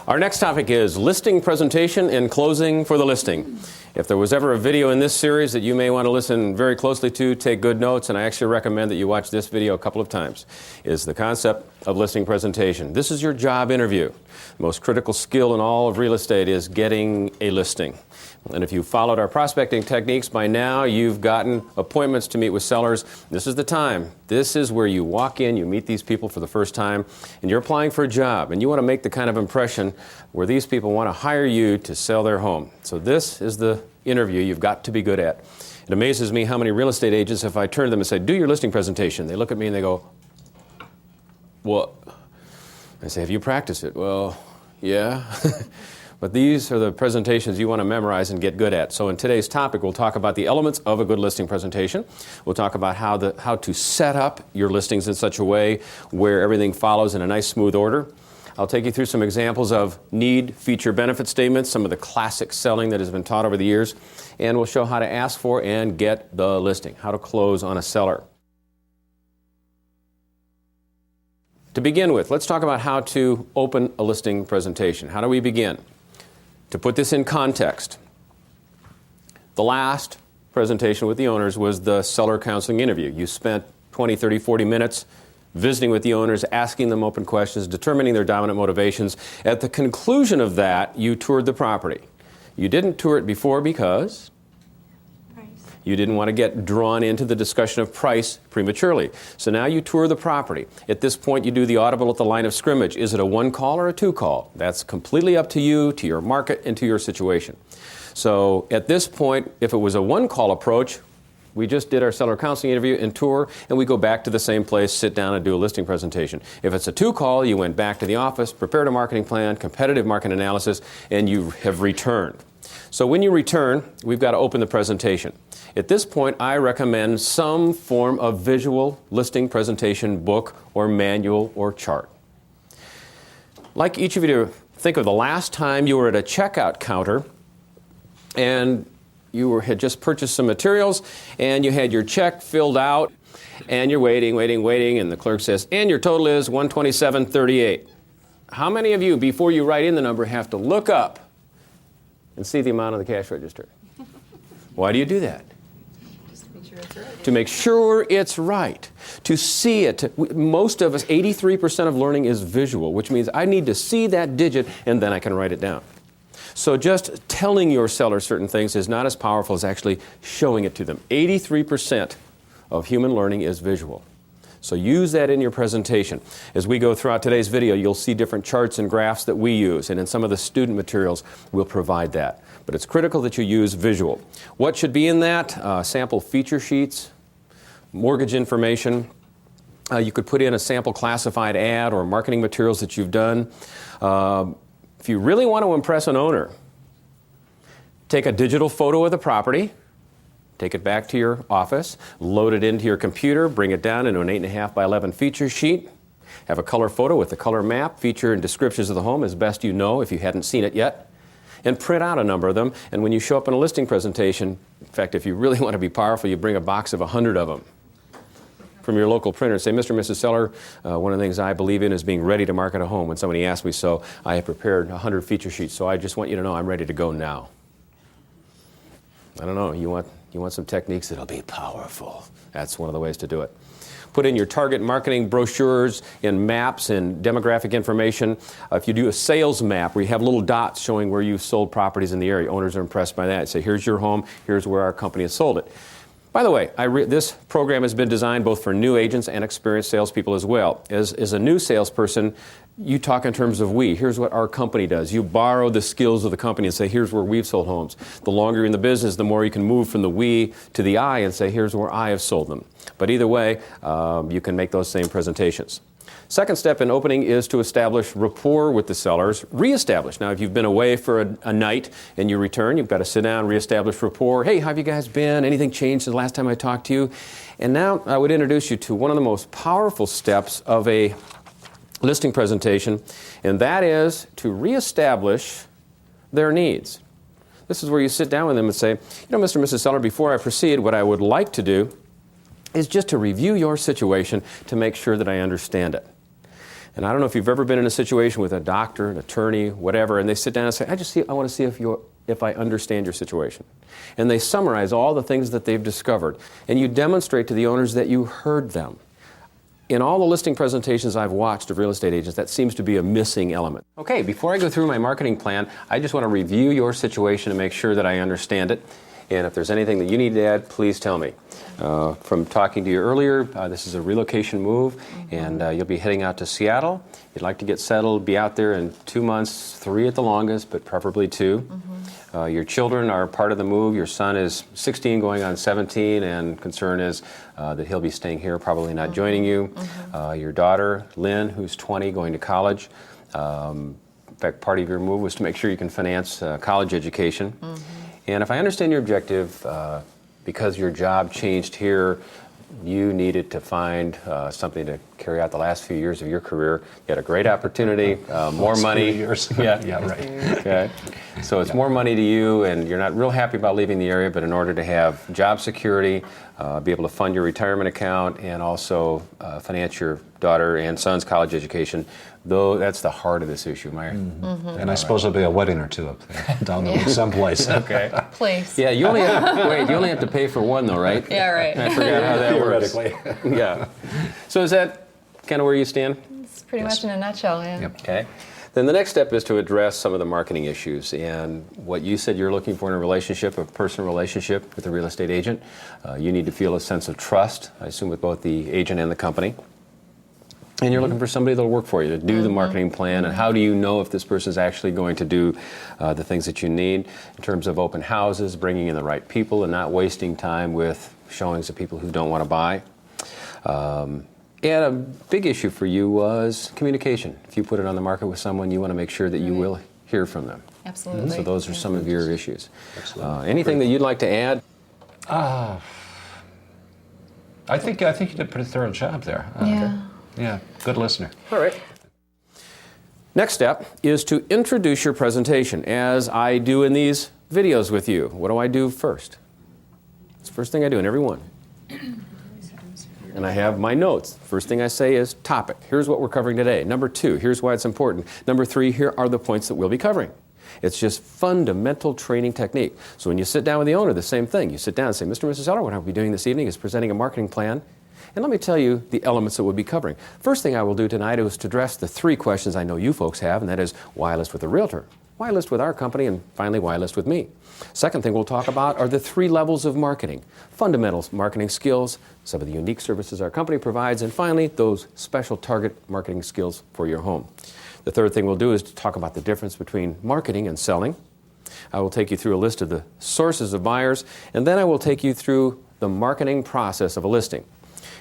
Our next topic is listing presentation and closing for the listing. If there was ever a video in this series that you may want to listen very closely to, take good notes, and I actually recommend that you watch this video a couple of times, is the concept of listing presentation. This is your job interview. The most critical skill in all of real estate is getting a listing. And if you've followed our prospecting techniques by now, you've gotten appointments to meet with sellers. This is the time. This is where you walk in, you meet these people for the first time, and you're applying for a job, and you want to make the kind of impression where these people want to hire you to sell their home. So this is the interview you've got to be good at. It amazes me how many real estate agents, if I turn to them and say, do your listing presentation, they look at me and they go, well, I say, have you practiced it? Well, yeah. But these are the presentations you want to memorize and get good at. So in today's topic, we'll talk about the elements of a good listing presentation. We'll talk about how to set up your listings in such a way where everything follows in a nice, smooth order. I'll take you through some examples of need, feature, benefit statements, some of the classic selling that has been taught over the years, and we'll show how to ask for and get the listing, how to close on a seller. To begin with, let's talk about how to open a listing presentation. How do we begin? To put this in context, the last presentation with the owners was the seller counseling interview. You spent 20, 30, 40 minutes visiting with the owners, asking them open questions, determining their dominant motivations. At the conclusion of that, you toured the property. You didn't tour it before because you didn't want to get drawn into the discussion of price prematurely. So now you tour the property. At this point, you do the audible at the line of scrimmage. Is it a one call or a two call? That's completely up to you, to your market, and to your situation. So at this point, if it was a one call approach, we just did our seller counseling interview and tour, and we go back to the same place, sit down and do a listing presentation. If it's a two call, you went back to the office, prepared a marketing plan, competitive market analysis, and you have returned. So when you return, we've got to open the presentation. At this point, I recommend some form of visual listing presentation book or manual or chart. Like each of you to think of the last time you were at a checkout counter and you had just purchased some materials and you had your check filled out and you're waiting, and the clerk says, and your total is $127.38. How many of you, before you write in the number, have to look up and see the amount on the cash register? Why do you do that? To make sure it's right, to see it. Most of us, 83% of learning is visual, which means I need to see that digit and then I can write it down. So just telling your seller certain things is not as powerful as actually showing it to them. 83% of human learning is visual. So use that in your presentation. As we go throughout today's video, you'll see different charts and graphs that we use, and in some of the student materials, we'll provide that. But it's critical that you use visual. What should be in that? Sample feature sheets, mortgage information. You could put in a sample classified ad or marketing materials that you've done. If you really want to impress an owner, take a digital photo of the property, take it back to your office, load it into your computer, bring it down into an 8.5 by 11 feature sheet, have a color photo with the color map, feature and descriptions of the home as best you know if you hadn't seen it yet, and print out a number of them. And when you show up in a listing presentation, in fact, if you really want to be powerful, you bring a box of 100 of them from your local printer and say, Mr. and Mrs. Seller, one of the things I believe in is being ready to market a home. When somebody asks me so, I have prepared 100 feature sheets, so I just want you to know I'm ready to go now. I don't know, you want some techniques that'll be powerful. That's one of the ways to do it. Put in your target marketing brochures and maps and demographic information. If you do a sales map where you have little dots showing where you've sold properties in the area, owners are impressed by that. Say, here's your home, here's where our company has sold it. By the way, this program has been designed both for new agents and experienced salespeople as well. As a new salesperson, you talk in terms of we. Here's what our company does. You borrow the skills of the company and say, here's where we've sold homes. The longer you're in the business, the more you can move from the we to the I and say, here's where I have sold them. But either way, you can make those same presentations. Second step in opening is to establish rapport with the sellers, reestablish. Now, if you've been away for a night and you return, you've got to sit down, reestablish rapport. Hey, how have you guys been? Anything changed since the last time I talked to you? And now I would introduce you to one of the most powerful steps of a listing presentation, and that is to reestablish their needs. This is where you sit down with them and say, Mr. and Mrs. Seller, before I proceed, what I would like to do is just to review your situation to make sure that I understand it. And I don't know if you've ever been in a situation with a doctor, an attorney, whatever, and they sit down and say, I want to see if I understand your situation. And they summarize all the things that they've discovered. And you demonstrate to the owners that you heard them. In all the listing presentations I've watched of real estate agents, that seems to be a missing element. Okay, before I go through my marketing plan, I just want to review your situation and make sure that I understand it. And if there's anything that you need to add, please tell me. From talking to you earlier, this is a relocation move, and you'll be heading out to Seattle. You'd like to get settled, be out there in 2 months, 3 at the longest, but preferably 2. Your children are part of the move. Your son is 16 going on 17, and concern is that he'll be staying here, probably not joining you. Your daughter, Lynn, who's 20, going to college. In fact, part of your move was to make sure you can finance college education. And if I understand your objective, because your job changed here, you needed to find something to carry out the last few years of your career. You had a great opportunity, more money. Years. Yeah, right. Okay. So it's more money to you, and you're not real happy about leaving the area, but in order to have job security, be able to fund your retirement account, and also finance your daughter and son's college education, though that's the heart of this issue, Meyer. And I suppose there'll be a wedding or two up there, down the road someplace. Okay. Place. Yeah, you only have to pay for one, though, right? Yeah, right. I forgot how that works. Theoretically. Yeah. So is that kind of where you stand? It's pretty much in a nutshell, yeah. Yep. Okay. Then the next step is to address some of the marketing issues. And what you said you're looking for in a relationship, a personal relationship with a real estate agent, you need to feel a sense of trust, I assume, with both the agent and the company. And you're looking for somebody that'll work for you to do the marketing plan. And how do you know if this person is actually going to do the things that you need in terms of open houses, bringing in the right people, and not wasting time with showings of people who don't want to buy. And a big issue for you was communication. If you put it on the market with someone, you want to make sure that you will hear from them. Absolutely. So those are some of your issues. Anything that you'd like to add? I think you did a pretty thorough job there. Yeah, good listener. All right. Next step is to introduce your presentation, as I do in these videos with you. What do I do first? It's the first thing I do in every one. And I have my notes. First thing I say is topic. Here's what we're covering today. Number 2, here's why it's important. Number 3, here are the points that we'll be covering. It's just fundamental training technique. So when you sit down with the owner, the same thing. You sit down and say, Mr. and Mrs. Eller, what I'll be doing this evening is presenting a marketing plan. And let me tell you the elements that we'll be covering. First thing I will do tonight is to address the 3 questions I know you folks have, and that is, why list with a realtor? Why list with our company? And finally, why list with me? Second thing we'll talk about are the 3 levels of marketing. Fundamental marketing skills, some of the unique services our company provides, and finally, those special target marketing skills for your home. The third thing we'll do is to talk about the difference between marketing and selling. I will take you through a list of the sources of buyers, and then I will take you through the marketing process of a listing.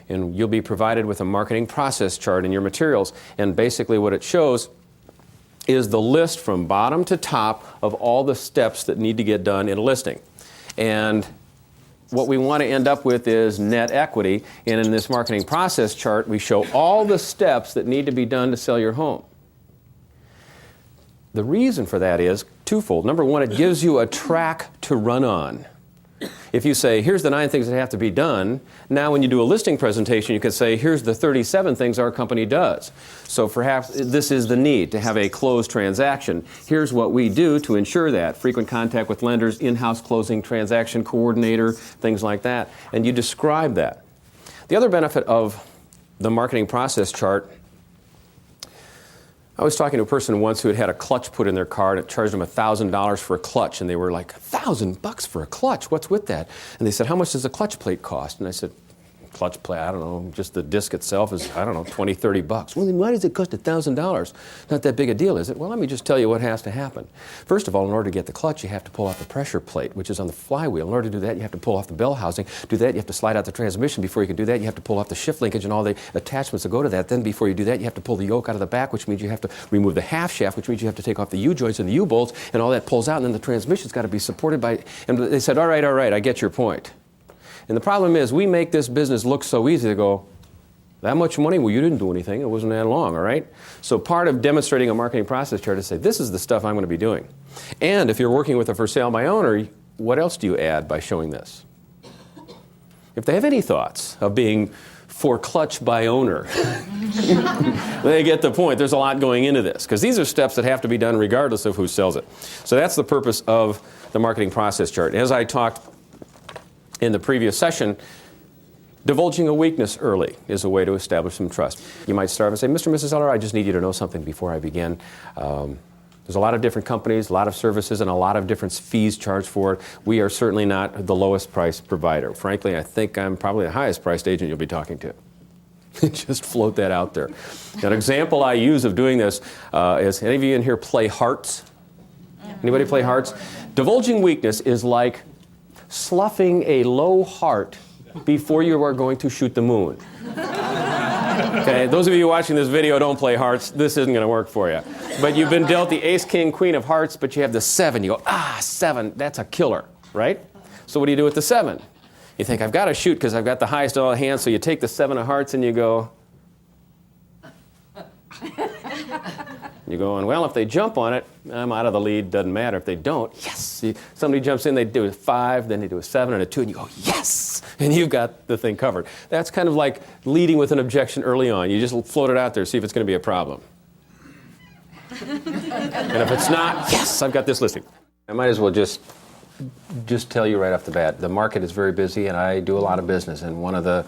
And you'll be provided with a marketing process chart in your materials, and basically what it shows is the list from bottom to top of all the steps that need to get done in a listing. And what we want to end up with is net equity, and in this marketing process chart we show all the steps that need to be done to sell your home. The reason for that is twofold. Number 1, it gives you a track to run on. If you say, here's the 9 things that have to be done, now when you do a listing presentation, you could say, here's the 37 things our company does. So perhaps this is the need to have a closed transaction. Here's what we do to ensure that. Frequent contact with lenders, in-house closing transaction coordinator, things like that. And you describe that. The other benefit of the marketing process chart, I was talking to a person once who had a clutch put in their car, and it charged them $1,000 for a clutch. And they were like, $1,000 for a clutch? What's with that? And they said, how much does a clutch plate cost? And I said, clutch plate, I don't know, just the disc itself is, I don't know, $20, $30. Well, then why does it cost $1,000? Not that big a deal, is it? Well, let me just tell you what has to happen. First of all, in order to get the clutch, you have to pull out the pressure plate, which is on the flywheel. In order to do that, you have to pull off the bell housing. Do that, you have to slide out the transmission. Before you can do that, you have to pull off the shift linkage and all the attachments that go to that. Then before you do that, you have to pull the yoke out of the back, which means you have to remove the half shaft, which means you have to take off the U-joints and the U-bolts, and all that pulls out, and then the transmission's got to be supported by, and they said, all right, I get your point. And the problem is, we make this business look so easy to go, that much money? Well, you didn't do anything. It wasn't that long, all right? So part of demonstrating a marketing process chart is to say, this is the stuff I'm going to be doing. And if you're working with a for sale by owner, what else do you add by showing this? If they have any thoughts of being for clutch by owner. They get the point. There's a lot going into this because these are steps that have to be done regardless of who sells it. So that's the purpose of the marketing process chart. As I talked in the previous session, divulging a weakness early is a way to establish some trust. You might start and say, Mr. and Mrs. Eller, I just need you to know something before I begin. There's a lot of different companies, a lot of services, and a lot of different fees charged for it. We are certainly not the lowest price provider. Frankly, I think I'm probably the highest priced agent you'll be talking to. Just float that out there. An example I use of doing this is, any of you in here play hearts? Anybody play hearts? Divulging weakness is like sloughing a low heart before you are going to shoot the moon. Okay, those of you watching this video don't play hearts. This isn't going to work for you. But you've been dealt the ace, king, queen of hearts, but you have the 7. You go, 7, that's a killer, right? So what do you do with the 7? You think, I've got to shoot because I've got the highest of all hands, so you take the 7 of hearts and you go, you're going, well, if they jump on it, I'm out of the lead, doesn't matter. If they don't, yes. See, somebody jumps in, they do a 5, then they do a 7 and a 2, and you go, yes. And you've got the thing covered. That's kind of like leading with an objection early on. You just float it out there, see if it's going to be a problem. And if it's not, yes, I've got this listing. I might as well just tell you right off the bat, the market is very busy, and I do a lot of business. And one of the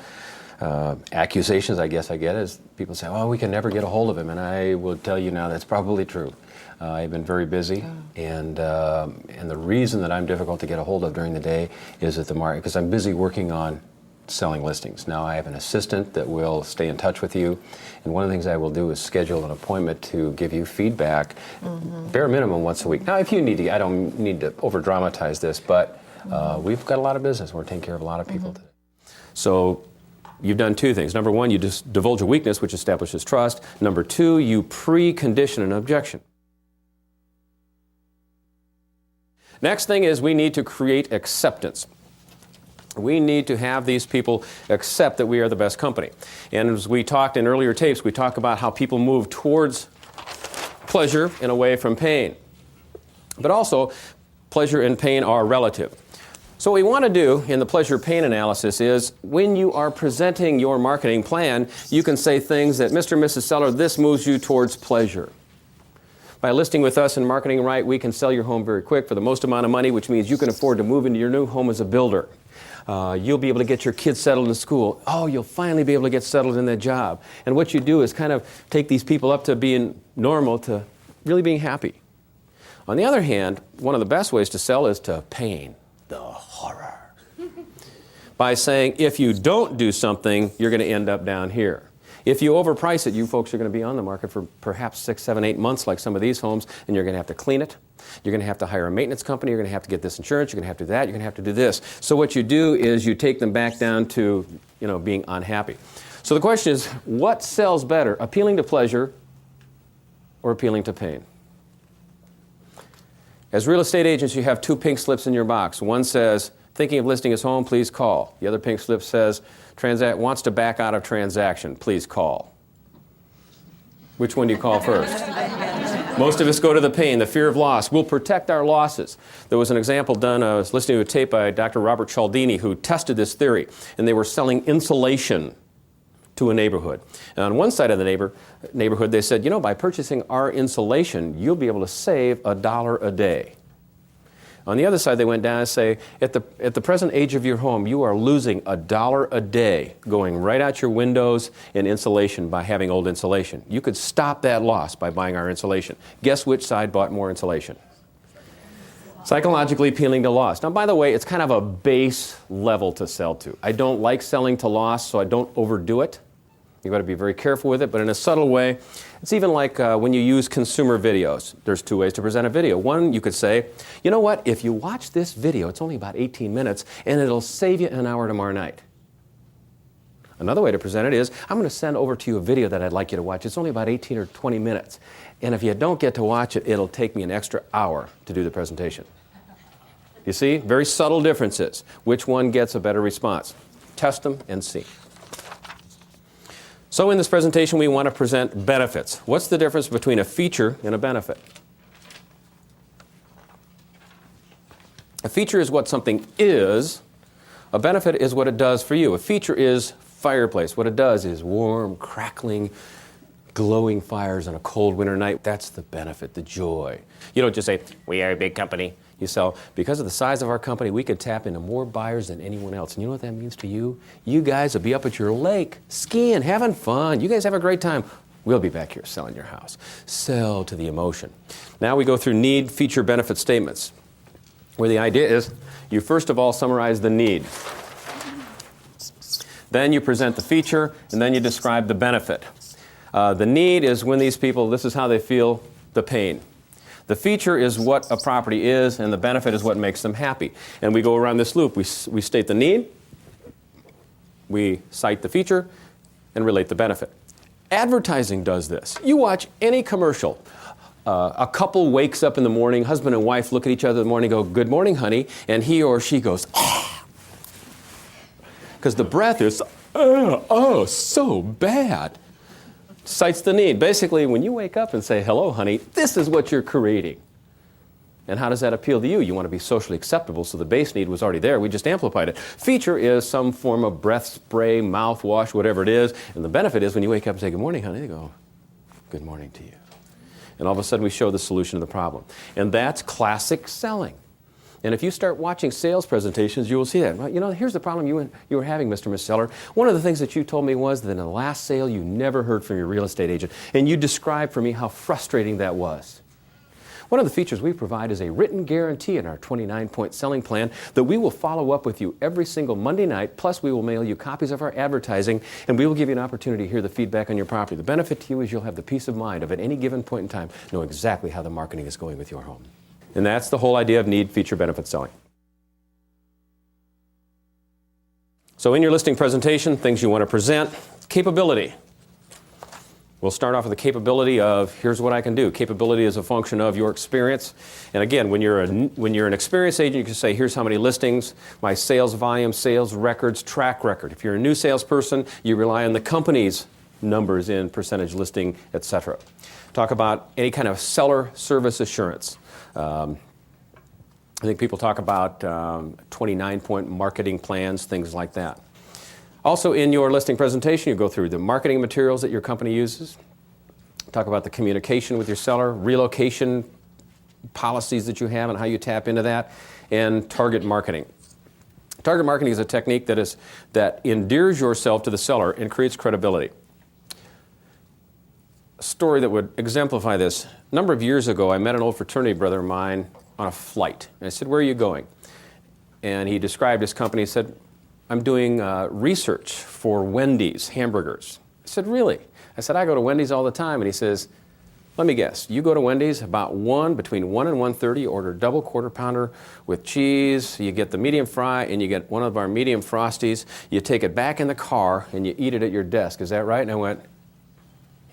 accusations I guess I get is people say, oh, we can never get a hold of him. And I will tell you now that's probably true. I've been very busy, and the reason that I'm difficult to get a hold of during the day is that the market, because I'm busy working on selling listings. Now I have an assistant that will stay in touch with you, and one of the things I will do is schedule an appointment to give you feedback, bare minimum once a week. Now if you need to, I don't need to over dramatize this, but we've got a lot of business. We're taking care of a lot of people today. So you've done 2 things. Number 1, you just divulge a weakness, which establishes trust. Number 2, you precondition an objection. Next thing is we need to create acceptance. We need to have these people accept that we are the best company. And as we talked in earlier tapes, we talk about how people move towards pleasure and away from pain. But also, pleasure and pain are relative. So what we want to do in the pleasure-pain analysis is when you are presenting your marketing plan, you can say things that, Mr. and Mrs. Seller, this moves you towards pleasure. By listing with us and marketing right, we can sell your home very quick for the most amount of money, which means you can afford to move into your new home as a builder. You'll be able to get your kids settled in school. Oh, you'll finally be able to get settled in that job. And what you do is kind of take these people up to being normal to really being happy. On the other hand, one of the best ways to sell is to pain, the horror. By saying, if you don't do something, you're going to end up down here. If you overprice it, you folks are going to be on the market for perhaps 6, 7, 8 months like some of these homes, and you're going to have to clean it. You're going to have to hire a maintenance company. You're going to have to get this insurance. You're going to have to do that. You're going to have to do this. So what you do is you take them back down to, being unhappy. So the question is, what sells better, appealing to pleasure or appealing to pain? As real estate agents, you have 2 pink slips in your box. One says, thinking of listing his home, please call. The other pink slip says, wants to back out of transaction, please call. Which one do you call first? Most of us go to the pain, the fear of loss. We'll protect our losses. There was an example done, I was listening to a tape by Dr. Robert Cialdini who tested this theory, and they were selling insulation to a neighborhood. And on one side of the neighborhood, they said, by purchasing our insulation, you'll be able to save $1 a day. On the other side, they went down and say, at the present age of your home, you are losing $1 a day going right out your windows in insulation by having old insulation. You could stop that loss by buying our insulation. Guess which side bought more insulation? Psychologically appealing to loss. Now, by the way, it's kind of a base level to sell to. I don't like selling to loss, so I don't overdo it. You've got to be very careful with it, but in a subtle way. It's even like when you use consumer videos. There's 2 ways to present a video. One, you could say, you know what, if you watch this video, it's only about 18 minutes, and it'll save you an hour tomorrow night. Another way to present it is, I'm going to send over to you a video that I'd like you to watch. It's only about 18 or 20 minutes. And if you don't get to watch it, it'll take me an extra hour to do the presentation. You see? Very subtle differences. Which one gets a better response? Test them and see. So in this presentation, we want to present benefits. What's the difference between a feature and a benefit? A feature is what something is. A benefit is what it does for you. A feature is fireplace. What it does is warm, crackling, glowing fires on a cold winter night. That's the benefit, the joy. You don't just say, we are a big company. You sell, because of the size of our company, we could tap into more buyers than anyone else. And you know what that means to you? You guys will be up at your lake, skiing, having fun. You guys have a great time. We'll be back here selling your house. Sell to the emotion. Now we go through need, feature, benefit statements, where the idea is you first of all summarize the need. Then you present the feature, and then you describe the benefit. The need is when these people, this is how they feel the pain. The feature is what a property is, and the benefit is what makes them happy. And we go around this loop. We state the need, we cite the feature, and relate the benefit. Advertising does this. You watch any commercial. A couple wakes up in the morning, husband and wife look at each other in the morning and go, good morning, honey, and he or she goes, ah. Because the breath is, oh, so bad. Cites the need. Basically, when you wake up and say, hello, honey, this is what you're creating. And how does that appeal to you? You want to be socially acceptable, so the base need was already there. We just amplified it. Feature is some form of breath spray, mouthwash, whatever it is. And the benefit is when you wake up and say, good morning, honey, they go, good morning to you. And all of a sudden, we show the solution to the problem. And that's classic selling. And if you start watching sales presentations, you will see that. Well, you know, here's the problem you were having, Mr. and Ms. Seller. One of the things that you told me was that in the last sale, you never heard from your real estate agent. And you described for me how frustrating that was. One of the features we provide is a written guarantee in our 29-point selling plan that we will follow up with you every single Monday night, plus we will mail you copies of our advertising, and we will give you an opportunity to hear the feedback on your property. The benefit to you is you'll have the peace of mind of at any given point in time know exactly how the marketing is going with your home. And that's the whole idea of need, feature, benefit selling. So in your listing presentation, things you want to present, capability. We'll start off with the capability of, here's what I can do. Capability is a function of your experience. And again, when you're an experienced agent, you can say, here's how many listings, my sales volume, sales records, track record. If you're a new salesperson, you rely on the company's numbers in percentage listing, etc. Talk about any kind of seller service assurance. I think people talk about 29-point marketing plans, things like that. Also, in your listing presentation, you go through the marketing materials that your company uses. Talk about the communication with your seller, relocation policies that you have and how you tap into that, and target marketing. Target marketing is a technique that endears yourself to the seller and creates credibility. A story that would exemplify this. A number of years ago, I met an old fraternity brother of mine on a flight. And I said, where are you going? And he described his company. He said, I'm doing research for Wendy's hamburgers. I said, really? I said, I go to Wendy's all the time. And he says, let me guess, you go to Wendy's about between 1 and 1:30, you order double quarter pounder with cheese, you get the medium fry, and you get one of our medium Frosties. You take it back in the car, and you eat it at your desk. Is that right? And I went,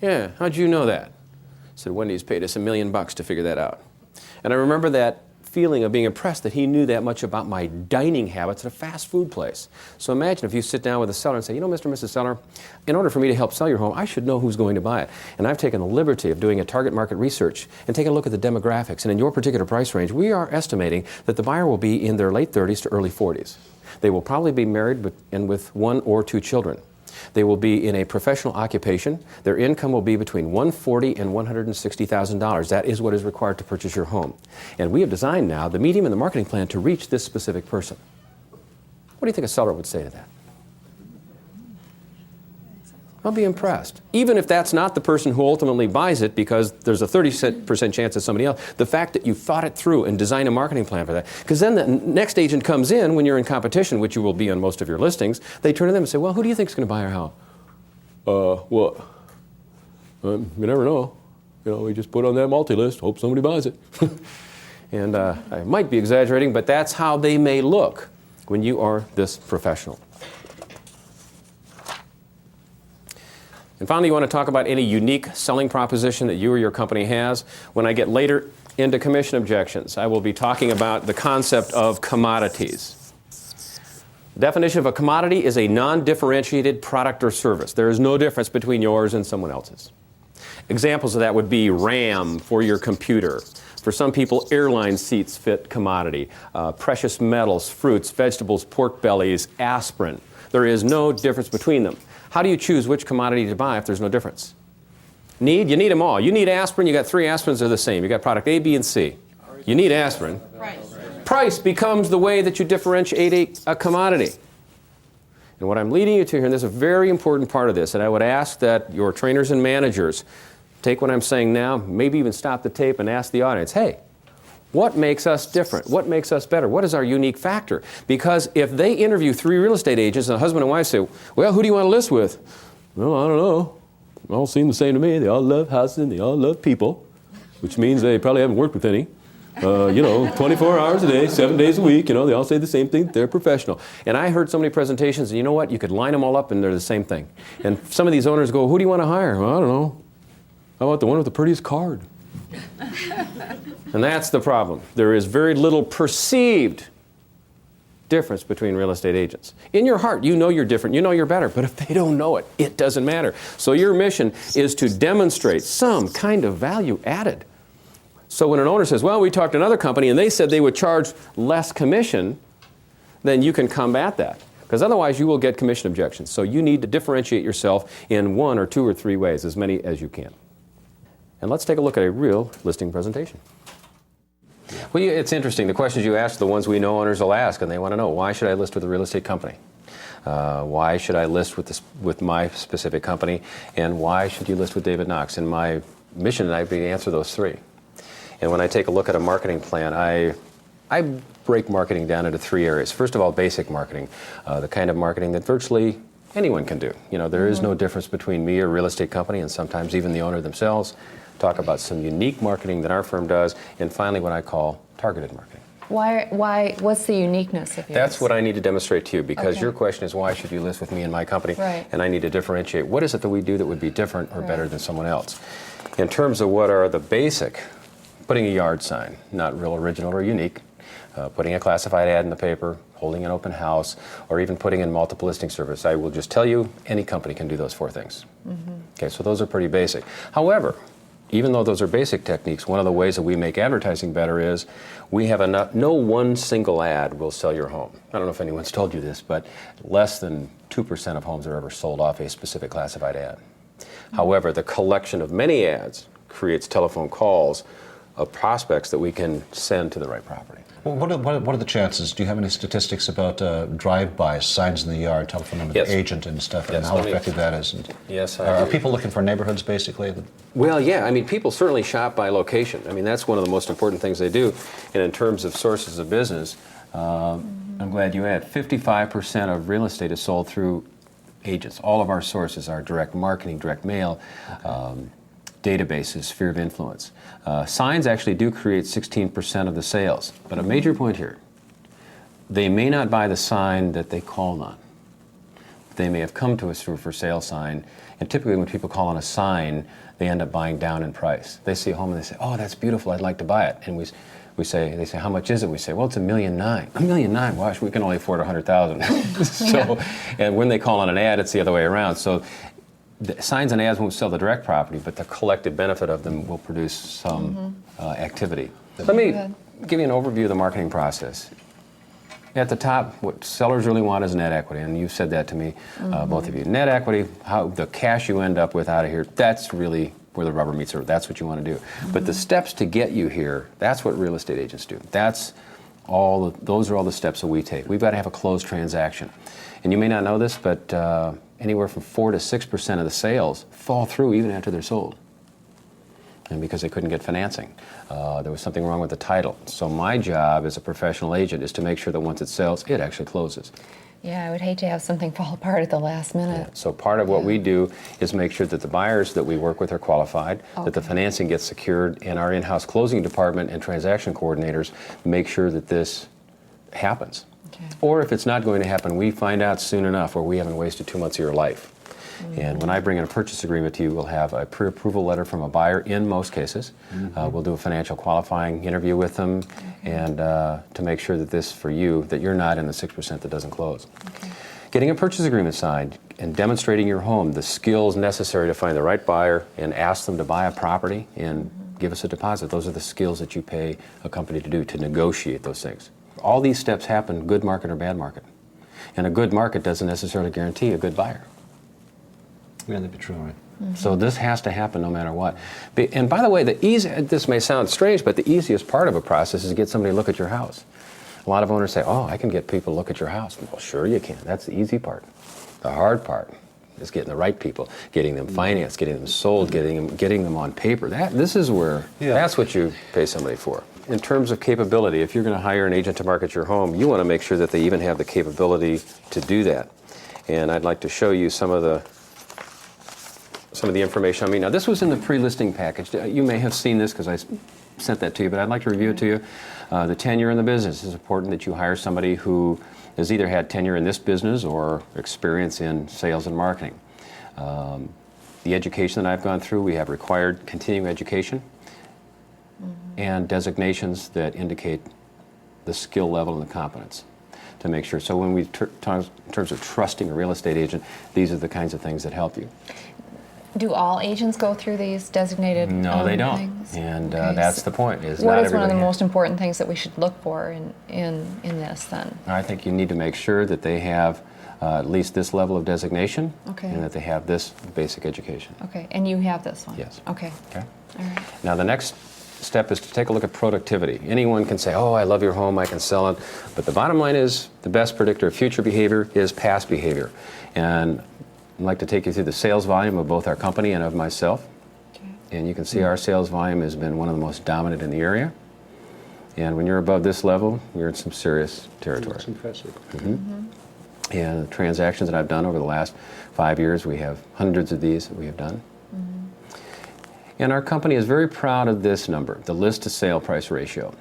yeah, how'd you know that? I said, Wendy's paid us $1 million to figure that out. And I remember that feeling of being impressed that he knew that much about my dining habits at a fast food place. So imagine if you sit down with a seller and say, you know, Mr. and Mrs. Seller, in order for me to help sell your home, I should know who's going to buy it. And I've taken the liberty of doing a target market research and taking a look at the demographics. And in your particular price range, we are estimating that the buyer will be in their late 30s to early 40s. They will probably be married with 1 or 2 children. They will be in a professional occupation. Their income will be between $140,000 and $160,000. That is what is required to purchase your home. And we have designed now the medium and the marketing plan to reach this specific person. What do you think a seller would say to that? I'll be impressed. Even if that's not the person who ultimately buys it, because there's a 30% chance it's somebody else, the fact that you thought it through and designed a marketing plan for that. Because then the next agent comes in when you're in competition, which you will be on most of your listings, they turn to them and say, well, who do you think is going to buy our house? You never know. You know, we just put on that multi-list, hope somebody buys it. And I might be exaggerating, but that's how they may look when you are this professional. And finally, you want to talk about any unique selling proposition that you or your company has. When I get later into commission objections, I will be talking about the concept of commodities. The definition of a commodity is a non-differentiated product or service. There is no difference between yours and someone else's. Examples of that would be RAM for your computer. For some people, airline seats fit commodity. Precious metals, fruits, vegetables, pork bellies, aspirin. There is no difference between them. How do you choose which commodity to buy if there's no difference? Need? You need them all. You need aspirin, you got 3 aspirins that are the same. You got product A, B, and C. You need aspirin. Price becomes the way that you differentiate a commodity. And what I'm leading you to here, and this is a very important part of this, and I would ask that your trainers and managers take what I'm saying now, maybe even stop the tape and ask the audience, hey, what makes us different? What makes us better? What is our unique factor? Because if they interview 3 real estate agents and a husband and wife say, well, who do you want to list with? Well, I don't know. They all seem the same to me. They all love houses and they all love people, which means they probably haven't worked with any. 24 hours a day, 7 days a week, they all say the same thing. They're professional. And I heard so many presentations, and you know what? You could line them all up and they're the same thing. And some of these owners go, who do you want to hire? Well, I don't know. How about the one with the prettiest card? And that's the problem. There is very little perceived difference between real estate agents. In your heart, you know you're different, you know you're better, but if they don't know it, it doesn't matter. So your mission is to demonstrate some kind of value added. So when an owner says, well, we talked to another company and they said they would charge less commission, then you can combat that. Because otherwise you will get commission objections. So you need to differentiate yourself in 1 or 2 or 3 ways, as many as you can. And let's take a look at a real listing presentation. Well, it's interesting. The questions you ask are the ones we know owners will ask, and they want to know, why should I list with a real estate company? Why should I list with my specific company? And why should you list with David Knox? And my mission tonight would be to answer those 3. And when I take a look at a marketing plan, I break marketing down into 3 areas. First of all, basic marketing, the kind of marketing that virtually anyone can do. There is no difference between me or a real estate company, and sometimes even the owner themselves. Talk about some unique marketing that our firm does, and finally what I call targeted marketing. What's the uniqueness of yours? That's what I need to demonstrate to you, because your question is, why should you list with me and my company? Right. And I need to differentiate, what is it that we do that would be different or better than someone else? In terms of what are the basic, putting a yard sign, not real original or unique, putting a classified ad in the paper, holding an open house, or even putting in multiple listing service. I will just tell you, any company can do those 4 things. Okay, so those are pretty basic. However, even though those are basic techniques, one of the ways that we make advertising better is we have no one single ad will sell your home. I don't know if anyone's told you this, but less than 2% of homes are ever sold off a specific classified ad. However, the collection of many ads creates telephone calls of prospects that we can send to the right property. Well, what are the chances? Do you have any statistics about drive-bys, signs in the yard, telephone number, the agent and stuff, and how effective that is? And yes, I are do. people looking for neighborhoods, basically? Well, yeah. People certainly shop by location. That's one of the most important things they do. And in terms of sources of business, I'm glad you asked. 55% of real estate is sold through agents. All of our sources are direct marketing, direct mail, databases, sphere of influence. Signs actually do create 16% of the sales. But a major point here, they may not buy the sign that they called on. They may have come to us through a for sale sign, and typically when people call on a sign, they end up buying down in price. They see a home and they say, oh, that's beautiful, I'd like to buy it. And they say, how much is it? We say, well, it's $1.9 million. $1.9 million? Gosh, we can only afford $100,000. And when they call on an ad, it's the other way around. So the signs and ads won't sell the direct property, but the collective benefit of them will produce some activity. Let me give you an overview of the marketing process. At the top, what sellers really want is net equity, and you've said that to me, both of you. Net equity, how the cash you end up with out of here, that's really where the rubber meets the road. That's what you want to do. But the steps to get you here, that's what real estate agents do. Those are all the steps that we take. We've got to have a closed transaction. And you may not know this, but anywhere from 4 to 6% of the sales fall through even after they're sold. And because they couldn't get financing. There was something wrong with the title. So my job as a professional agent is to make sure that once it sells, it actually closes. Yeah, I would hate to have something fall apart at the last minute. Yeah. So part of what we do is make sure that the buyers that we work with are qualified, that the financing gets secured, and our in-house closing department and transaction coordinators make sure that this happens. Okay. Or if it's not going to happen, we find out soon enough, or we haven't wasted 2 months of your life. And when I bring in a purchase agreement to you, we'll have a pre-approval letter from a buyer in most cases. We'll do a financial qualifying interview with them and to make sure that this, for you, that you're not in the 6% that doesn't close. Getting a purchase agreement signed and demonstrating your home, the skills necessary to find the right buyer and ask them to buy a property and give us a deposit. Those are the skills that you pay a company to do, to negotiate those things. All these steps happen, good market or bad market. And a good market doesn't necessarily guarantee a good buyer. Yeah, that'd be true, right? So this has to happen no matter what. And by the way, this may sound strange, but the easiest part of a process is to get somebody to look at your house. A lot of owners say, oh, I can get people to look at your house. Well, sure you can. That's the easy part. The hard part is getting the right people, getting them financed, getting them sold, getting them on paper. This is where, that's what you pay somebody for. In terms of capability, if you're going to hire an agent to market your home, you want to make sure that they even have the capability to do that. And I'd like to show you some of the information. I mean, now this was in the pre-listing package. You may have seen this because I sent that to you, but I'd like to review it to you. The tenure in the business is important that you hire somebody who has either had tenure in this business or experience in sales and marketing. The education that I've gone through, we have required continuing education and designations that indicate the skill level and the competence to make sure. So when we talk in terms of trusting a real estate agent, these are the kinds of things that help you. Do all agents go through these designated No, they don't. things? And Okay, that's so the point. what is one of the everybody most important things that we should look for in this then? I think you need to make sure that they have at least this level of designation Okay. and that they have this basic education. Okay, and you have this one? Yes. Okay. Okay. All right. Now the next step is to take a look at productivity. Anyone can say, oh, I love your home, I can sell it. But the bottom line is the best predictor of future behavior is past behavior. And I'd like to take you through the sales volume of both our company and of myself. Okay. And you can see our sales volume has been one of the most dominant in the area. And when you're above this level, you're in some serious territory. That's impressive. And the transactions that I've done over the last 5 years, we have hundreds of these that we have done. And our company is very proud of this number, the list to sale price ratio.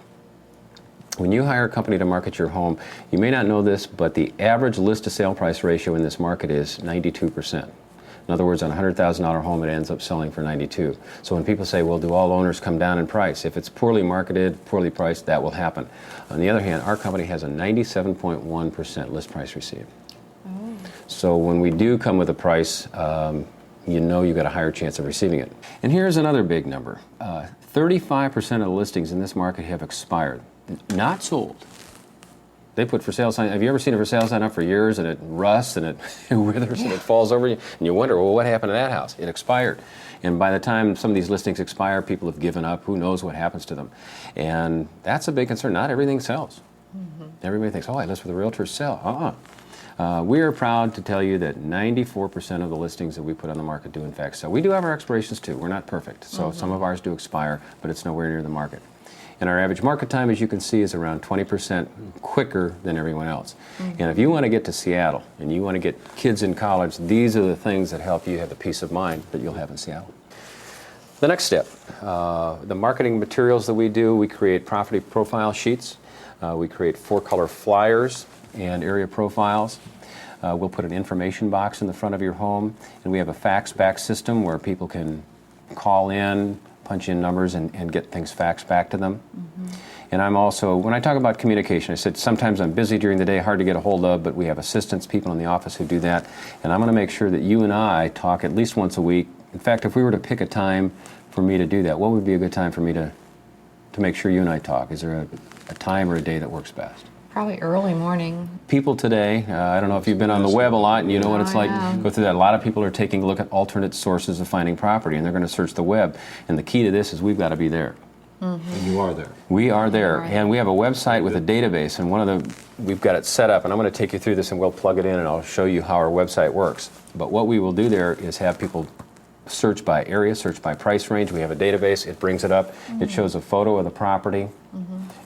When you hire a company to market your home, you may not know this, but the average list to sale price ratio in this market is 92%. In other words, on a $100,000 home, it ends up selling for 92. So when people say, well, do all owners come down in price? If it's poorly marketed, poorly priced, that will happen. On the other hand, our company has a 97.1% list price received. So when we do come with a price, you know you've got a higher chance of receiving it. And here's another big number. 35% of the listings in this market have expired, not sold. They put for sale sign. Have you ever seen a for sale sign up for years and it rusts and it withers and it falls over you? And you wonder, well, what happened to that house? It expired. And by the time some of these listings expire, people have given up. Who knows what happens to them? And that's a big concern. Not everything sells. Everybody thinks, oh, I list with a realtor, sell. We are proud to tell you that 94% of the listings that we put on the market do in fact sell. We do have our expirations too. We're not perfect. So some of ours do expire, but it's nowhere near the market. And our average market time, as you can see, is around 20% quicker than everyone else. And if you want to get to Seattle and you want to get kids in college, these are the things that help you have the peace of mind that you'll have in Seattle. The next step, the marketing materials that we do, we create property profile sheets. We create 4-color flyers and area profiles. We'll put an information box in the front of your home, and we have a fax back system where people can call in, punch in numbers, and get things faxed back to them. And I'm also, when I talk about communication, I said sometimes I'm busy during the day, hard to get a hold of, but we have assistants, people in the office who do that. And I'm going to make sure that you and I talk at least once a week. In fact, if we were to pick a time for me to do that, what would be a good time for me to make sure you and I talk? Is there a time or a day that works best? Probably early morning. People today, I don't know if you've been on the web a lot and you know what it's like. I know. Go through that. A lot of people are taking a look at alternate sources of finding property, and they're going to search the web. And the key to this is we've got to be there. And you are there. We are there, Right. and we have a website with a database, and we've got it set up, and I'm going to take you through this, and we'll plug it in, and I'll show you how our website works. But what we will do there is have people search by area, search by price range. We have a database. It brings it up. It shows a photo of the property,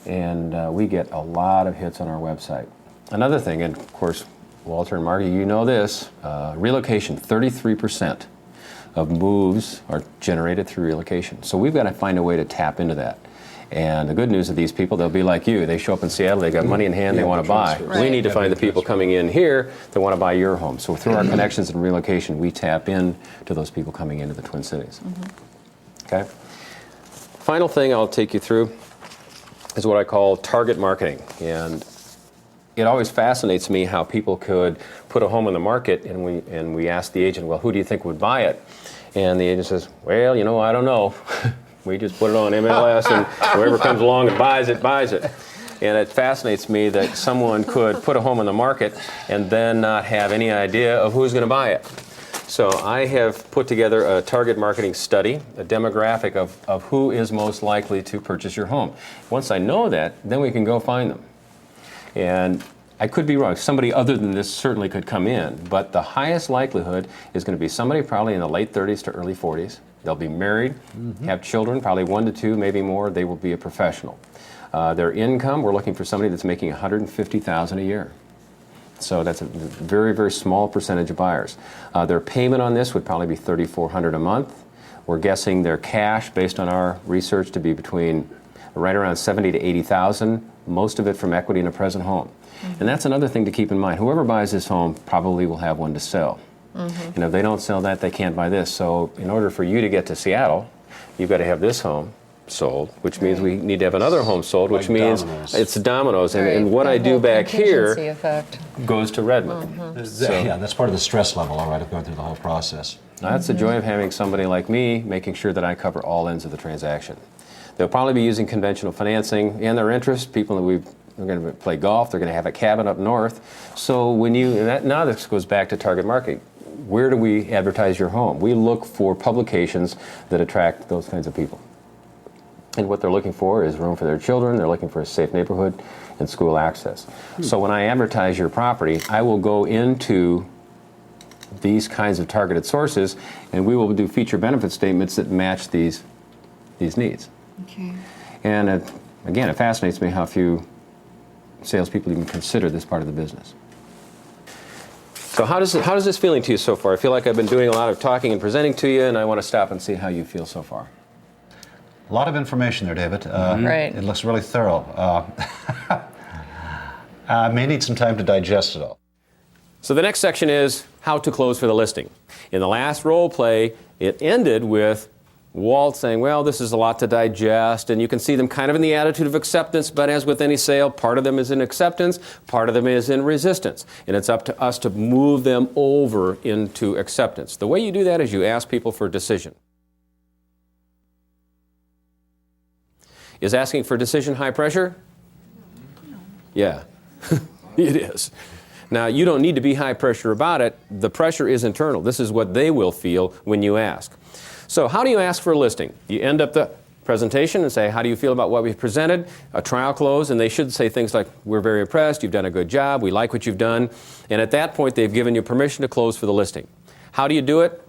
and we get a lot of hits on our website. Another thing, and of course, Walter and Margie, you know this, relocation, 33% of moves are generated through relocation. So we've got to find a way to tap into that. And the good news of these people, they'll be like you. They show up in Seattle, they got money in hand, they want to buy. transfers. We need to Right. find the people coming in here that want to buy your home. So through our connections and relocation, we tap in to those people coming into the Twin Cities. Okay? Final thing I'll take you through is what I call target marketing. And it always fascinates me how people could put a home on the market, and we ask the agent, well, who do you think would buy it? And the agent says, well, you know, I don't know. We just put it on MLS, and whoever comes along and buys it, buys it. And it fascinates me that someone could put a home on the market and then not have any idea of who's going to buy it. So I have put together a target marketing study, a demographic of who is most likely to purchase your home. Once I know that, then we can go find them. And I could be wrong. Somebody other than this certainly could come in, but the highest likelihood is going to be somebody probably in the late 30s to early 40s. They'll be married, have children, probably 1 to 2, maybe more. They will be a professional. Their income, we're looking for somebody that's making $150,000 a year. So that's a very, very small percentage of buyers. Their payment on this would probably be $3,400 a month. We're guessing their cash, based on our research, to be between right around $70,000 to $80,000, most of it from equity in a present home. And that's another thing to keep in mind. Whoever buys this home probably will have one to sell. And if they don't sell that, they can't buy this. So in order for you to get to Seattle, you've got to have this home sold, which means we need to have another home sold, which means dominoes. it's dominoes. Right. And what I do back here Effect. goes to Redmond. Yeah, that's part of the stress level, all right, of going through the whole process. That's the joy of having somebody like me making sure that I cover all ends of the transaction. They'll probably be using conventional financing and their interest. People that we're going to play golf. They're going to have a cabin up north. So when now this goes back to target marketing. Where do we advertise your home? We look for publications that attract those kinds of people. And what they're looking for is room for their children. They're looking for a safe neighborhood and school access. So when I advertise your property, I will go into these kinds of targeted sources, and we will do feature benefit statements that match these needs. Okay. And again, it fascinates me how few salespeople even consider this part of the business. So how does this feeling to you so far? I feel like I've been doing a lot of talking and presenting to you, and I want to stop and see how you feel so far. A lot of information there, David. Right. It looks really thorough. I may need some time to digest it all. So the next section is how to close for the listing. In the last role play, it ended with Walt saying, well, this is a lot to digest, and you can see them kind of in the attitude of acceptance, but as with any sale, part of them is in acceptance, part of them is in resistance, and it's up to us to move them over into acceptance. The way you do that is you ask people for a decision. Is asking for a decision high pressure? Yeah, it is. Now, you don't need to be high pressure about it. The pressure is internal. This is what they will feel when you ask. So how do you ask for a listing? You end up the presentation and say, how do you feel about what we've presented? A trial close, and they should say things like, we're very impressed, you've done a good job, we like what you've done. And at that point, they've given you permission to close for the listing. How do you do it?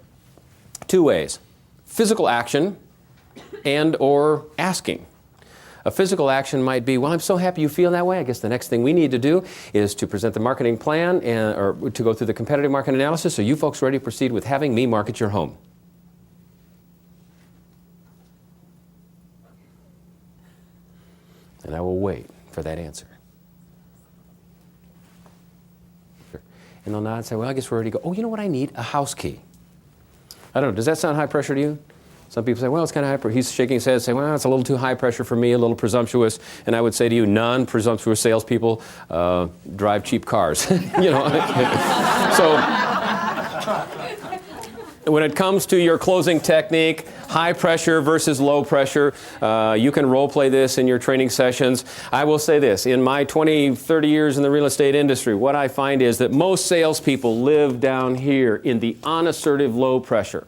2 ways. Physical action and or asking. A physical action might be, well, I'm so happy you feel that way. I guess the next thing we need to do is to present the marketing plan or to go through the competitive market analysis. Are you folks ready to proceed with having me market your home? And I will wait for that answer. And they'll nod and say, well, I guess we're ready to go. Oh, you know what I need? A house key. I don't know. Does that sound high pressure to you? Some people say, well, it's kind of high pressure. He's shaking his head saying, well, it's a little too high pressure for me, a little presumptuous. And I would say to you, non-presumptuous salespeople drive cheap cars. You know. So when it comes to your closing technique, high pressure versus low pressure, you can role play this in your training sessions. I will say this, in my 20, 30 years in the real estate industry, what I find is that most salespeople live down here in the unassertive low pressure.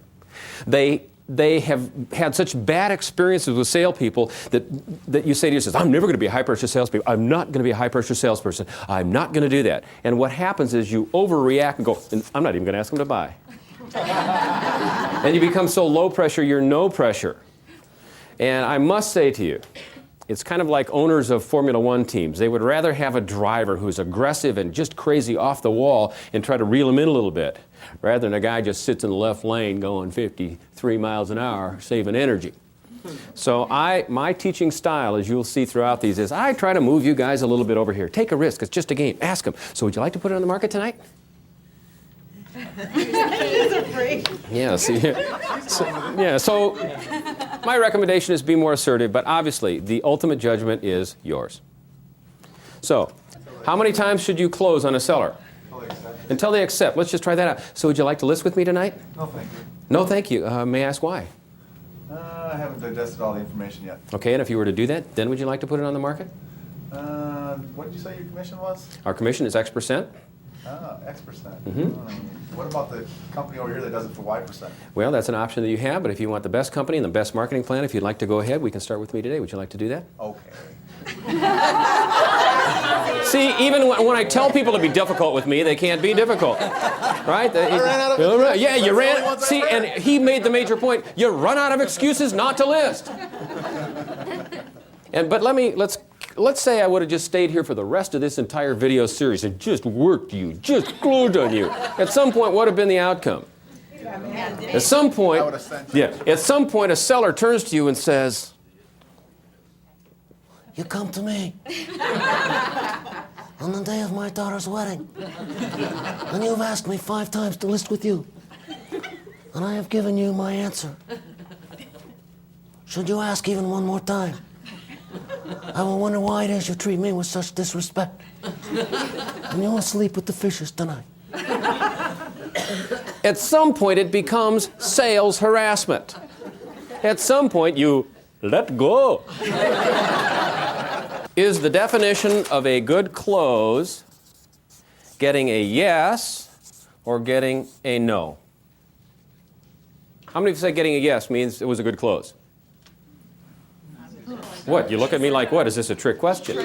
They have had such bad experiences with salespeople that you say to yourself, I'm never going to be a high-pressure salesperson. I'm not going to be a high-pressure salesperson. I'm not going to do that. And what happens is you overreact and go, I'm not even going to ask them to buy. And you become so low pressure, you're no pressure. And I must say to you, it's kind of like owners of Formula One teams. They would rather have a driver who's aggressive and just crazy off the wall and try to reel him in a little bit, rather than a guy just sits in the left lane going 53 miles an hour, saving energy. So my teaching style, as you'll see throughout these, is I try to move you guys a little bit over here. Take a risk. It's just a game. Ask them. So would you like to put it on the market tonight? Yeah, see, so my recommendation is be more assertive, but obviously the ultimate judgment is yours. So, how many times should you close on a seller? Until they accept. Let's just try that out. So would you like to list with me tonight? No, thank you. No, thank you. May I ask why? I haven't digested all the information yet. Okay, and if you were to do that, then would you like to put it on the market? What did you say your commission was? Our commission is X%. X%. Mm-hmm. What about the company over here that does it for Y%? Well, that's an option that you have, but if you want the best company and the best marketing plan, if you'd like to go ahead, we can start with me today. Would you like to do that? Okay. See, even when I tell people to be difficult with me, they can't be difficult, right? Yeah, you ran. See, and he made the major point. You run out of excuses not to list. But let's say I would have just stayed here for the rest of this entire video series and just worked you, just glued on you. At some point, what would have been the outcome? At some point, at some point, a seller turns to you and says, "You come to me on the day of my daughter's wedding, and you've asked me 5 times to list with you, and I have given you my answer. Should you ask even one more time, I will wonder why it is you treat me with such disrespect, and you will sleep with the fishes tonight." At some point, it becomes sales harassment. At some point, you let go. Is the definition of a good close getting a yes or getting a no? How many of you say getting a yes means it was a good close? What? You look at me like what? Is this a trick question?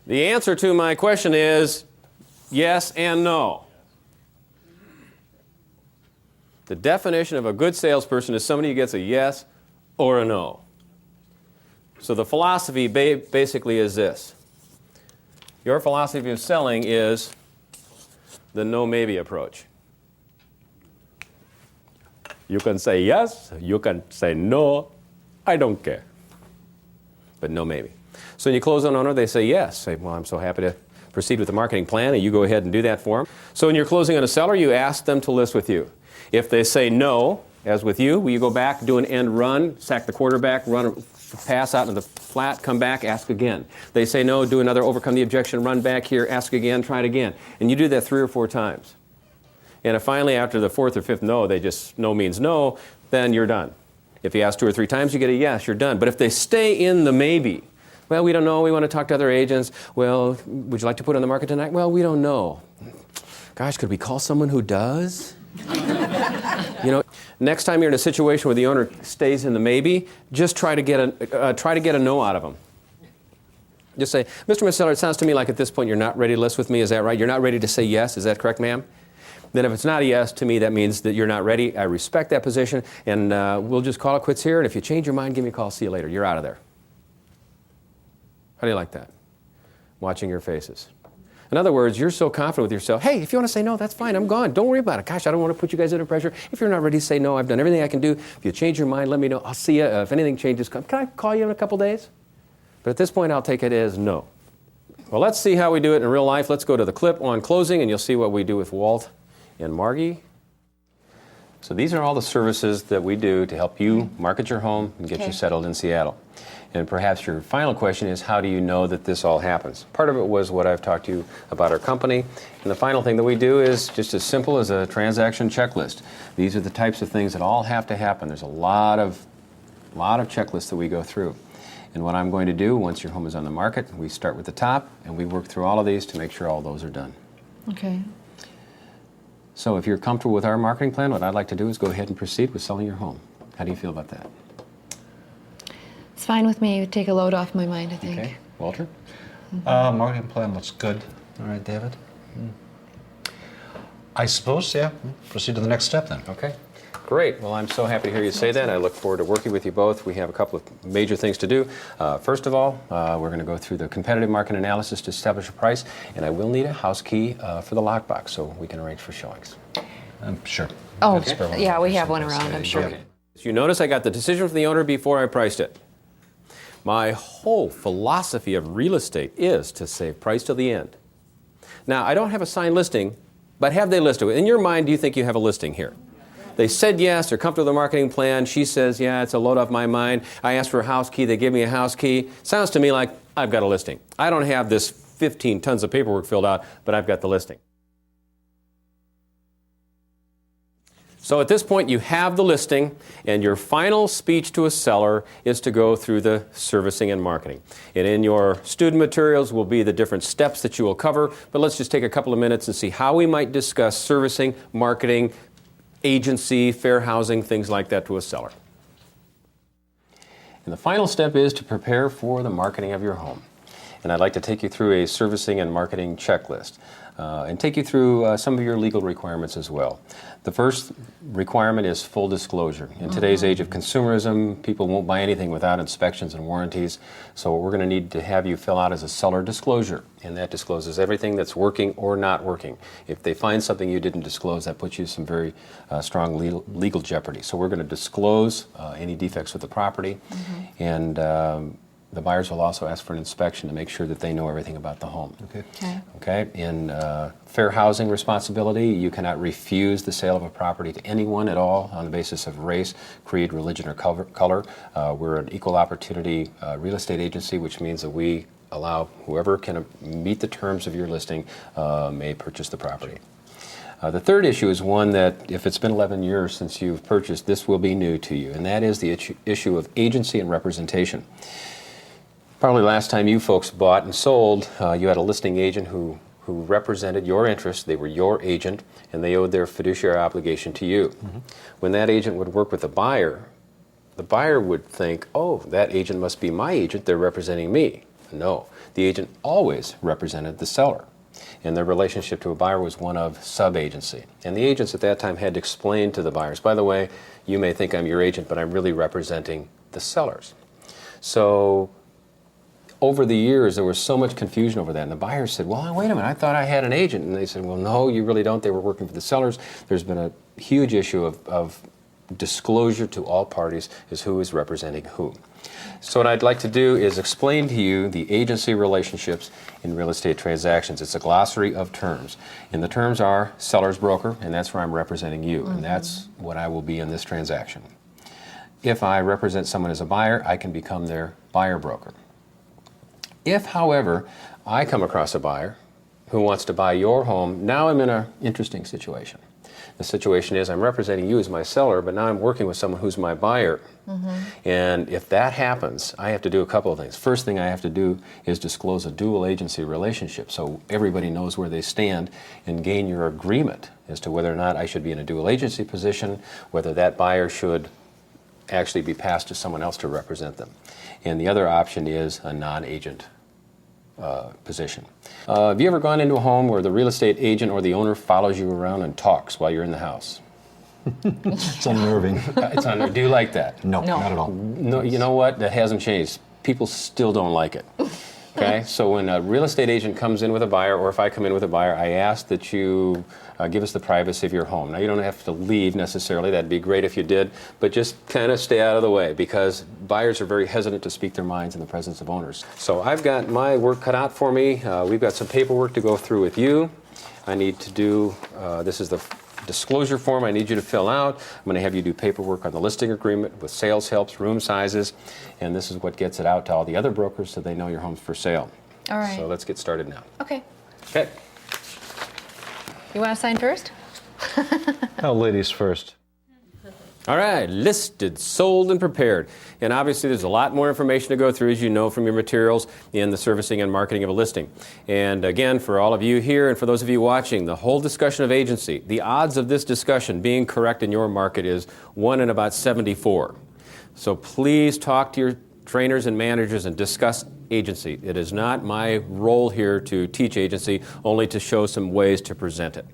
The answer to my question is yes and no. The definition of a good salesperson is somebody who gets a yes or a no. So the philosophy basically is this. Your philosophy of selling is the no-maybe approach. You can say yes, you can say no, I don't care. But no maybe. So when you close on an owner, they say yes. Say, well, I'm so happy to proceed with the marketing plan, and you go ahead and do that for them. So when you're closing on a seller, you ask them to list with you. If they say no, as with you, will you go back, do an end run, sack the quarterback, run a pass out into the flat, come back, ask again. They say no, do another, overcome the objection, run back here, ask again, try it again. And you do that 3 or 4 times. And if finally after the 4th or 5th no, no means no, then you're done. If you ask 2 or 3 times, you get a yes, you're done. But if they stay in the maybe, well, we don't know, we want to talk to other agents. Well, would you like to put it on the market tonight? Well, we don't know. Gosh, could we call someone who does? You know, next time you're in a situation where the owner stays in the maybe, just try to get a no out of them. Just say, Mr. Seller, it sounds to me like at this point you're not ready to list with me. Is that right? You're not ready to say yes. Is that correct, ma'am? Then if it's not a yes, to me that means that you're not ready. I respect that position, and we'll just call it quits here. And if you change your mind, give me a call. See you later. You're out of there. How do you like that? Watching your faces. In other words, you're so confident with yourself. Hey, if you want to say no, that's fine. I'm gone. Don't worry about it. Gosh, I don't want to put you guys under pressure. If you're not ready to say no, I've done everything I can do. If you change your mind, let me know. I'll see you. If anything changes, can I call you in a couple days? But at this point, I'll take it as no. Well, let's see how we do it in real life. Let's go to the clip on closing, and you'll see what we do with Walt and Margie. So these are all the services that we do to help you market your home and get you settled in Seattle. And perhaps your final question is, how do you know that this all happens? Part of it was what I've talked to you about our company. And the final thing that we do is just as simple as a transaction checklist. These are the types of things that all have to happen. There's a lot of checklists that we go through. And what I'm going to do, once your home is on the market, we start with the top, and we work through all of these to make sure all those are done. Okay. So if you're comfortable with our marketing plan, what I'd like to do is go ahead and proceed with selling your home. How do you feel about that? It's fine with me. Take a load off my mind, I think. Okay. Walter? Marketing plan looks good. All right, David? I suppose, yeah. Proceed to the next step then. Okay. Great. Well, I'm so happy to hear you say that. I look forward to working with you both. We have a couple of major things to do. First of all, we're going to go through the competitive market analysis to establish a price, and I will need a house key for the lockbox so we can arrange for showings. Sure. Oh, Okay. yeah, we have one around, I'm sure. Okay. So you notice I got the decision from the owner before I priced it. My whole philosophy of real estate is to save price till the end. Now, I don't have a signed listing, but have they listed it? In your mind, do you think you have a listing here? They said yes, they're comfortable with the marketing plan. She says, yeah, it's a load off my mind. I asked for a house key, they give me a house key. Sounds to me like I've got a listing. I don't have this 15 tons of paperwork filled out, but I've got the listing. So at this point, you have the listing, and your final speech to a seller is to go through the servicing and marketing. And in your student materials will be the different steps that you will cover, but let's just take a couple of minutes and see how we might discuss servicing, marketing, agency, fair housing, things like that to a seller. And the final step is to prepare for the marketing of your home. And I'd like to take you through a servicing and marketing checklist and take you through some of your legal requirements as well. The first requirement is full disclosure. In today's age of consumerism, people won't buy anything without inspections and warranties. So what we're going to need to have you fill out is a seller disclosure, and that discloses everything that's working or not working. If they find something you didn't disclose, that puts you in some very strong legal jeopardy. So we're going to disclose any defects with the property, and the buyers will also ask for an inspection to make sure that they know everything about the home. Okay. In fair housing responsibility, you cannot refuse the sale of a property to anyone at all on the basis of race, creed, religion, or color. We're an equal opportunity real estate agency, which means that we allow whoever can meet the terms of your listing may purchase the property. The third issue is one that, if it's been 11 years since you've purchased, this will be new to you, and that is the issue of agency and representation. Probably last time you folks bought and sold, you had a listing agent who represented your interests. They were your agent, and they owed their fiduciary obligation to you. When that agent would work with the buyer would think, oh, that agent must be my agent, they're representing me. No, the agent always represented the seller, and their relationship to a buyer was one of sub-agency. And the agents at that time had to explain to the buyers, by the way, you may think I'm your agent, but I'm really representing the sellers. So over the years, there was so much confusion over that, and the buyers said, well, wait a minute, I thought I had an agent. And they said, well, no, you really don't. They were working for the sellers. There's been a huge issue of disclosure to all parties as who is representing who. So what I'd like to do is explain to you the agency relationships in real estate transactions. It's a glossary of terms. And the terms are seller's broker, and that's where I'm representing you, and that's what I will be in this transaction. If I represent someone as a buyer, I can become their buyer broker. If, however, I come across a buyer who wants to buy your home, now I'm in an interesting situation. The situation is I'm representing you as my seller, but now I'm working with someone who's my buyer. And if that happens, I have to do a couple of things. First thing I have to do is disclose a dual agency relationship so everybody knows where they stand and gain your agreement as to whether or not I should be in a dual agency position, whether that buyer should actually be passed to someone else to represent them. And the other option is a non-agent position. Have you ever gone into a home where the real estate agent or the owner follows you around and talks while you're in the house? It's unnerving. Do you like that? No, not at all. No, you know what? That hasn't changed. People still don't like it. Okay, so when a real estate agent comes in with a buyer, or if I come in with a buyer, I ask that you give us the privacy of your home. Now, you don't have to leave necessarily. That'd be great if you did, but just kind of stay out of the way, because buyers are very hesitant to speak their minds in the presence of owners. So I've got my work cut out for me. We've got some paperwork to go through with you. I need to do, this is the disclosure form I need you to fill out. I'm going to have you do paperwork on the listing agreement with sales helps, room sizes, and this is what gets it out to all the other brokers so they know your home's for sale. All right. So let's get started now. Okay. Okay. You want to sign first? Oh, ladies first. All right, listed, sold, and prepared. And obviously there's a lot more information to go through, as you know from your materials, in the servicing and marketing of a listing. And again, for all of you here and for those of you watching, the whole discussion of agency, the odds of this discussion being correct in your market is 1 in about 74. So please talk to your trainers and managers and discuss agency. It is not my role here to teach agency, only to show some ways to present it.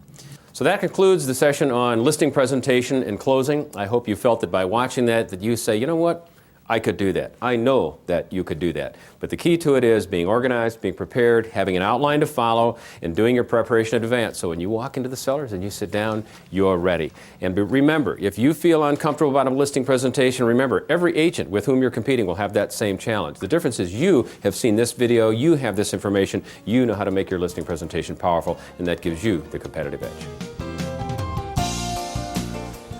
So that concludes the session on listing presentation and closing. I hope you felt that by watching that you say, you know what, I could do that. I know that you could do that. But the key to it is being organized, being prepared, having an outline to follow, and doing your preparation in advance. So when you walk into the sellers and you sit down, you're ready. And remember, if you feel uncomfortable about a listing presentation, remember, every agent with whom you're competing will have that same challenge. The difference is you have seen this video, you have this information, you know how to make your listing presentation powerful, and that gives you the competitive edge.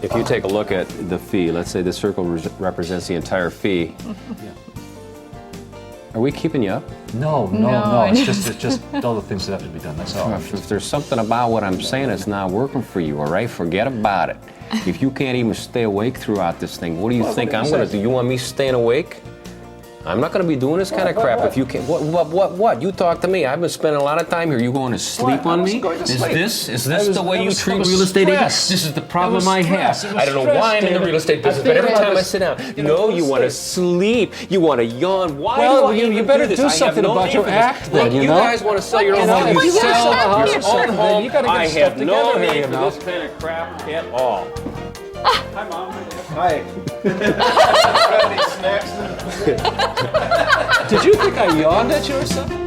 If you take a look at the fee, let's say the circle represents the entire fee. Are we keeping you up? No. It's just all the things that have to be done. That's all. If there's something about what I'm saying that's not working for you, all right, forget about it. If you can't even stay awake throughout this thing, what do you think I'm going to do? You want me staying awake? I'm not going to be doing this kind of crap if you can't. What? You talk to me. I've been spending a lot of time here. You going to sleep on me? Is this the way you treat real estate agents? This is the problem I have. I don't know why I'm in the real estate business, but every time I sit down, no, you want to sleep. You want to yawn. Why do I even better do this? do I have something no about need your for this. act then, Look, you you know? guys want to sell your own home. If You you sell sell a house your or something, own then home. you gotta get I your have stuff no together here, need you for know? this kind of crap at all. Hi, Mom. Hi. Did you think I yawned at you or something?